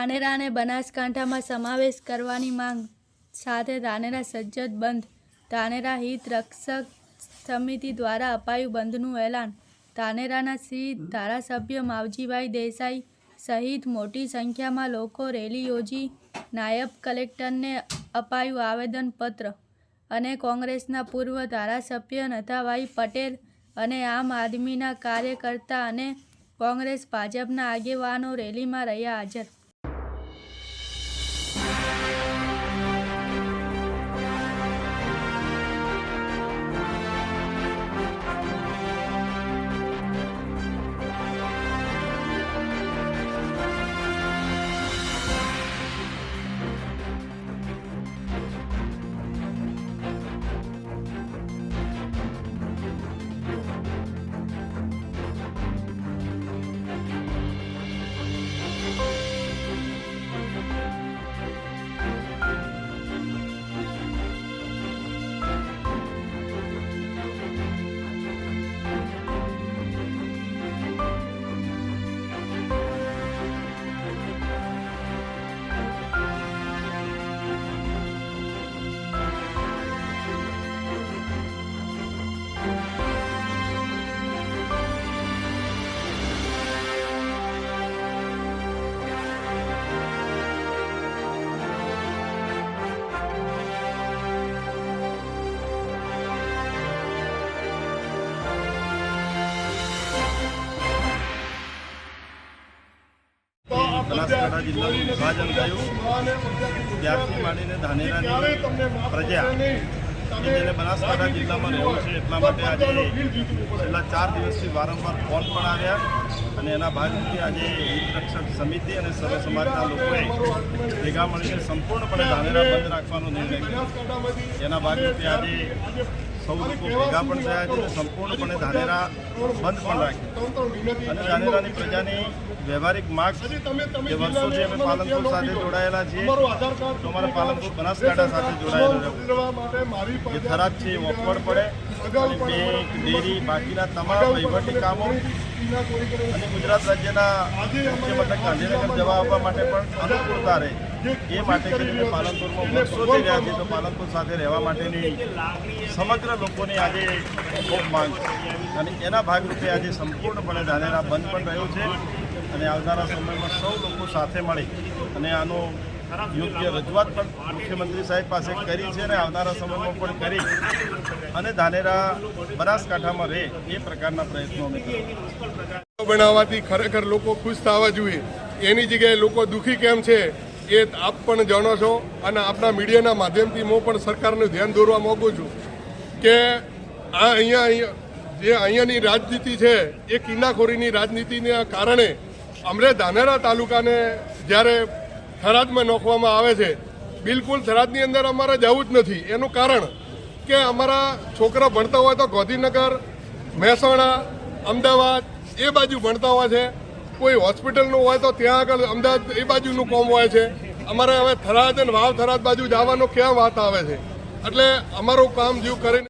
ધાનેરા અને બનાસકાંઠામાં સમાવેશ કરવાની માંગ સાથે ધાનેરા સજ્જડ બંધ. ધાનેરા હિત રક્ષક સમિતિ દ્વારા અપાયું બંધનું એલાન. ધાનેરાના શ્રી ધારાસભ્ય માવજીભાઈ દેસાઈ સહિત મોટી સંખ્યામાં લોકો રેલી યોજી નાયબ કલેક્ટરને અપાયું આવેદનપત્ર અને કોંગ્રેસના પૂર્વ ધારાસભ્ય નથાભાઈ પટેલ અને આમ આદમીના કાર્યકર્તા અને કોંગ્રેસ ભાજપના આગેવાનો રેલીમાં રહ્યા હાજર. બનાસકાંઠા જિલ્લાનું વિભાજન થયું ત્યારથી માંડીને ધાનેરાની પ્રજા જેને બનાસકાંઠા જિલ્લામાં રહેવું છે એટલા માટે આજે છેલ્લા 4 દિવસથી વારંવાર ફોન પણ આવ્યા અને એના ભાગરૂપે આજે હિત રક્ષક સમિતિ અને સર્વ સમાજના લોકોએ ભેગા મળીને સંપૂર્ણપણે ધાનેરા બંધ રાખવાનો નિર્ણય કર્યો. એના ભાગરૂપે આજે સૌ લોકો ભેગા પણ થયા છે અને સંપૂર્ણપણે ધાનેરા બંધ પણ રાખ્યું અને ધાનેરાની પ્રજાની વ્યવહારિક માગ જે વર્ષોથી અમે પાલનપુર સાથે જોડાયેલા છીએ તો અમારે પાલનપુર બનાસકાંઠા સાથે જોડાયેલું જે થરાદ છે એ ઓકવડ પડે અને બેંક ડેરી બાકીના તમામ વહીવટી કામો અને ગુજરાત રાજ્યના મુખ્ય મથક ગાંધીનગર જવા આવવા માટે પણ અનુકૂળતા રહે એ માટે કરીને પાલનપુરમાં વર્ષોથી રહ્યા છે તો પાલનપુર સાથે રહેવા માટેની સમગ્ર લોકોની આજે ખૂબ માંગ છે અને એના ભાગરૂપે આજે સંપૂર્ણપણે ધાનેરા બંધ પણ રહ્યું છે અને આવનારા સમયમાં સૌ લોકો સાથે મળી અને આનો યોગ્ય રજૂઆત પણ મુખ્યમંત્રી સાહેબ પાસે કરી છે અને આવનારા સમયમાં પણ કરી અને ધાનેરા બનાસકાંઠામાં રહે એ પ્રકારના પ્રયત્નો અમે કરીએ. બનાવવાથી ખરેખર લોકો ખુશ થવા જોઈએ. એની જગ્યાએ લોકો દુઃખી કેમ છે એ આપ પણ જાણો છો અને આપણા મીડિયાના માધ્યમથી હું પણ સરકારનું ધ્યાન દોરવા માગું છું કે આ અહીંયાની રાજનીતિ છે એ કિન્નાખોરીની રાજનીતિના કારણે અમરે ધાનેરા તાલુકાને જ્યારે થરાદમાં નોખવામાં આવે છે બિલકુલ થરાદની અંદર અમારે જવું જ નથી. એનું કારણ કે અમારા છોકરા ભણતા હોય તો ગાંધીનગર, મહેસાણા, અમદાવાદ એ બાજુ ભણતા હોય છે. કોઈ હોસ્પિટલનું હોય તો ત્યાં આગળ અમદાવાદ એ બાજુનું કામ હોય છે. અમારે હવે થરાદ અને વાવ થરાદ બાજુ જવાનો ક્યાં વાત આવે છે. એટલે અમારું કામ જેવું કરીને